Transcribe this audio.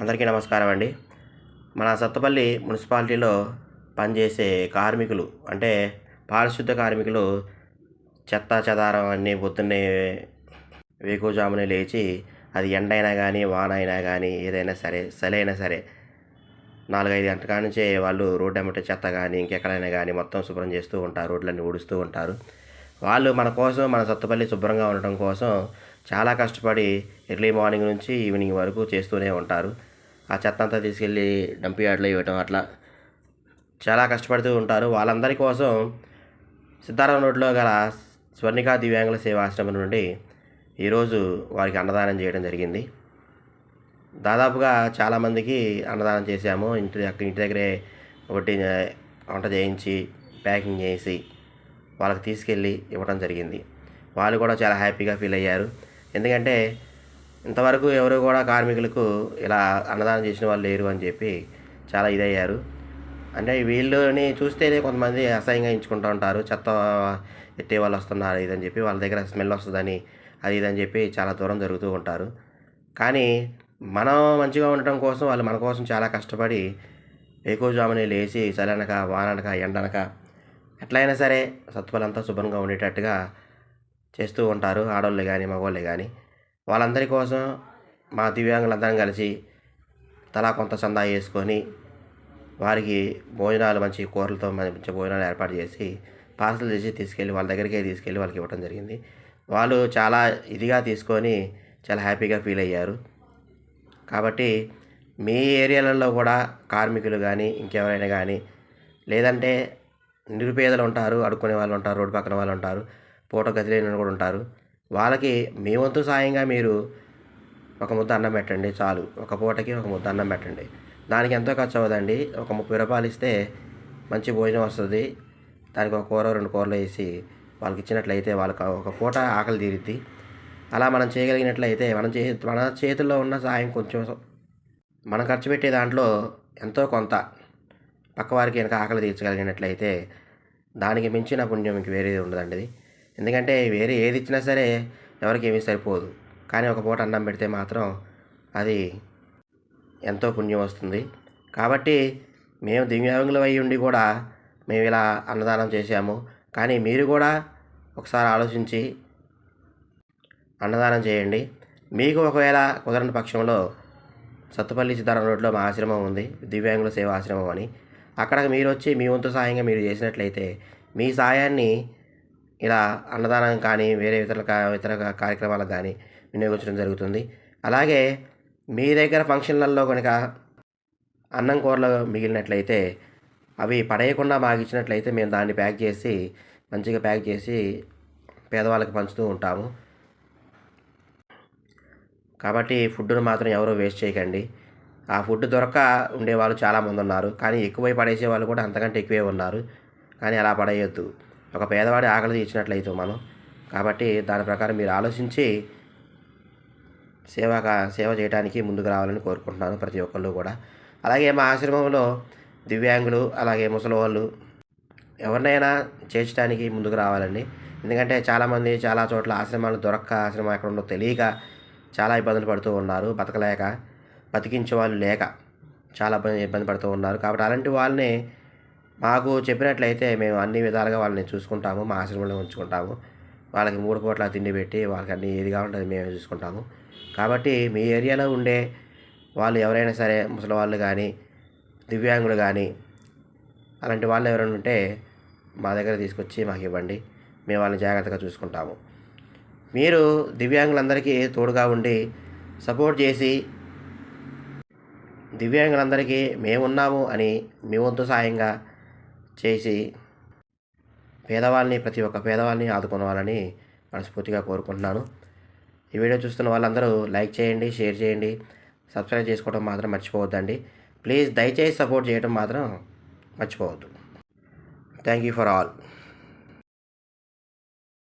అందరికీ నమస్కారం అండి. మన సత్తుపల్లి మున్సిపాలిటీలో పనిచేసే కార్మికులు అంటే పారిశుద్ధ కార్మికులు చెత్త చెదారం అన్నీ పొద్దున్నే వేకువజామునే లేచి అది ఎండైనా కానీ వాన అయినా కానీ ఏదైనా సరే చలి అయినా సరే 4-5 గంటల కాడ నుంచే వాళ్ళు రోడ్డు ఎమ్మటే చెత్త కానీ ఇంకెక్కడైనా కానీ మొత్తం శుభ్రం చేస్తూ ఉంటారు. రోడ్లన్నీ ఊడుస్తూ ఉంటారు. వాళ్ళు మన కోసం మన సత్తుపల్లి శుభ్రంగా ఉండటం కోసం చాలా కష్టపడి ఎర్లీ మార్నింగ్ నుంచి ఈవినింగ్ వరకు చేస్తూనే ఉంటారు. ఆ చెత్త అంతా తీసుకెళ్ళి డంప్ యార్డ్లో ఇవ్వటం అట్లా చాలా కష్టపడుతూ ఉంటారు. వాళ్ళందరి కోసం సిద్ధారాం రోడ్లో గల స్వర్ణిక దివ్యాంగుల సేవాశ్రమం నుండి ఈరోజు వారికి అన్నదానం చేయడం జరిగింది. దాదాపుగా చాలామందికి అన్నదానం చేశాము. ఇంటి దగ్గరే వంట చేయించి ప్యాకింగ్ చేసి వాళ్ళకి తీసుకెళ్ళి ఇవ్వడం జరిగింది. వాళ్ళు కూడా చాలా హ్యాపీగా ఫీల్ అయ్యారు. ఎందుకంటే ఇంతవరకు ఎవరు కూడా కార్మికులకు ఇలా అన్నదానం చేసిన వాళ్ళు లేరు అని చెప్పి చాలా ఇదయ్యారు. అంటే వీళ్ళని చూస్తేనే కొంతమంది అసహ్యంగా ఎంచుకుంటూ ఉంటారు. చెత్త ఎత్తే వాళ్ళు వస్తున్నారు ఇదని చెప్పి, వాళ్ళ దగ్గర స్మెల్ వస్తుందని అది ఇదని చెప్పి చాలా దూరం జరుగుతూ ఉంటారు. కానీ మనం మంచిగా ఉండటం కోసం వాళ్ళు మన కోసం చాలా కష్టపడి వేకువజామునే లేచి చలనక వాననక ఎండనక ఎట్లయినా సరే సత్తుపల్లి అంతా శుభ్రంగా ఉండేటట్టుగా చేస్తూ ఉంటారు. ఆడవాళ్ళే కానీ మగవాళ్ళే కానీ వాళ్ళందరి కోసం మా దివ్యాంగులందరం కలిసి తలా కొంత చందా వేసుకొని వారికి భోజనాలు మంచి కూరలతో మంచి భోజనాలు ఏర్పాటు చేసి పార్సల్ చేసి తీసుకెళ్ళి వాళ్ళ దగ్గరికే తీసుకెళ్ళి వాళ్ళకి ఇవ్వడం జరిగింది. వాళ్ళు చాలా ఇదిగా తీసుకొని చాలా హ్యాపీగా ఫీల్ అయ్యారు. కాబట్టి మీ ఏరియాలలో కూడా కార్మికులు కానీ ఇంకెవరైనా కానీ లేదంటే నిరుపేదలు ఉంటారు, అడుక్కునే వాళ్ళు ఉంటారు, రోడ్డు పక్కన వాళ్ళు ఉంటారు, పూట గతి లేని కూడా ఉంటారు. వాళ్ళకి మీ వంతు సాయంగా మీరు ఒక ముద్ద అన్నం పెట్టండి చాలు. ఒక పూటకి ఒక ముద్ద అన్నం పెట్టండి. దానికి ఎంతో ఖర్చు అవ్వదండి. ఒక 30 రూపాయలు ఇస్తే మంచి భోజనం వస్తుంది. దానికి ఒక కూర 2 కూరలు వేసి వాళ్ళకి ఇచ్చినట్లయితే వాళ్ళకి ఒక పూట ఆకలి తీరుద్ది. అలా మనం చేయగలిగినట్లయితే మన చేతుల్లో ఉన్న సాయం కొంచెం మనం ఖర్చు పెట్టే దాంట్లో ఎంతో కొంత పక్కవారికి కనుక ఆకలి తీర్చగలిగినట్లయితే దానికి మించిన పుణ్యం ఇంక వేరేది ఉండదండి ఇది. ఎందుకంటే వేరే ఏది ఇచ్చినా సరే ఎవరికి ఏమీ సరిపోదు. కానీ ఒక పూట అన్నం పెడితే మాత్రం అది ఎంతో పుణ్యం వస్తుంది. కాబట్టి మేము దివ్యాంగులం అయి ఉండి కూడా మేము ఇలా అన్నదానం చేశాము. కానీ మీరు కూడా ఒకసారి ఆలోచించి అన్నదానం చేయండి. మీకు ఒకవేళ కుదరని పక్షంలో సత్తుపల్లి సిద్ధారాం రోడ్లో మా ఆశ్రమం ఉంది, దివ్యాంగుల సేవా ఆశ్రమం అని. అక్కడికి మీరు వచ్చి మీ వంతు సాయంగా మీరు చేసినట్లయితే మీ సాయాన్ని ఇలా అన్నదానం కానీ వేరే ఇతర కార్యక్రమాలకు కానీ వినియోగించడం జరుగుతుంది. అలాగే మీ దగ్గర ఫంక్షన్లలో కనుక అన్నం కూరలు మిగిలినట్లయితే అవి పడేయకుండా మాకు ఇచ్చినట్లయితే మేము దాన్ని మంచిగా ప్యాక్ చేసి పేదవాళ్ళకి పంచుతూ ఉంటాము. కాబట్టి ఫుడ్డును మాత్రం ఎవరూ వేస్ట్ చేయకండి. ఆ ఫుడ్ దొరక్క ఉండేవాళ్ళు చాలామంది ఉన్నారు. కానీ ఎక్కువై పడేసే వాళ్ళు కూడా అంతకంటే ఎక్కువే ఉన్నారు. కానీ అలా పడేయొద్దు. ఒక పేదవాడి ఆకలి తీర్చినట్లయితే మనం. కాబట్టి దాని ప్రకారం మీరు ఆలోచించి సేవ చేయడానికి ముందుకు రావాలని కోరుకుంటున్నాను ప్రతి ఒక్కళ్ళు కూడా. అలాగే మా ఆశ్రమంలో దివ్యాంగులు అలాగే ముసలి వాళ్ళు ఎవరినైనా చేర్చడానికి ముందుకు రావాలండి. ఎందుకంటే చాలామంది చాలా చోట్ల ఆశ్రమాలు దొరక్క ఆశ్రమం ఎక్కడ ఉందో తెలియక చాలా ఇబ్బందులు పడుతూ ఉన్నారు. బతకలేక బతికించే వాళ్ళు లేక చాలా ఇబ్బంది పడుతూ ఉన్నారు. కాబట్టి అలాంటి వాళ్ళని మాకు చెప్పినట్లయితే మేము అన్ని విధాలుగా వాళ్ళని చూసుకుంటాము. మా ఆశ్రమంలో ఉంచుకుంటాము. వాళ్ళకి 3 పూట్ల తిండి పెట్టి వాళ్ళకి అన్ని ఏది కావాలంటే మేమే చూసుకుంటాము. కాబట్టి మీ ఏరియాలో ఉండే వాళ్ళు ఎవరైనా సరే ముసలి వాళ్ళు కానీ దివ్యాంగులు కానీ అలాంటి వాళ్ళు ఎవరైనా ఉంటే మా దగ్గర తీసుకొచ్చి మాకు ఇవ్వండి. మేము వాళ్ళని జాగ్రత్తగా చూసుకుంటాము. మీరు దివ్యాంగులందరికీ తోడుగా ఉండి సపోర్ట్ చేసి దివ్యాంగులందరికీ మేమున్నాము అని మీ వంతు సాయంగా చేసి ప్రతి ఒక్క పేదవాళ్ళని ఆదుకోవాలని మనస్ఫూర్తిగా కోరుకుంటున్నాను. ఈ వీడియో చూస్తున్న వాళ్ళందరూ లైక్ చేయండి, షేర్ చేయండి, సబ్స్క్రైబ్ చేసుకోవడం మాత్రం మర్చిపోవద్దండి. ప్లీజ్ దయచేసి సపోర్ట్ చేయడం మాత్రం మర్చిపోవద్దు. Thank you for all.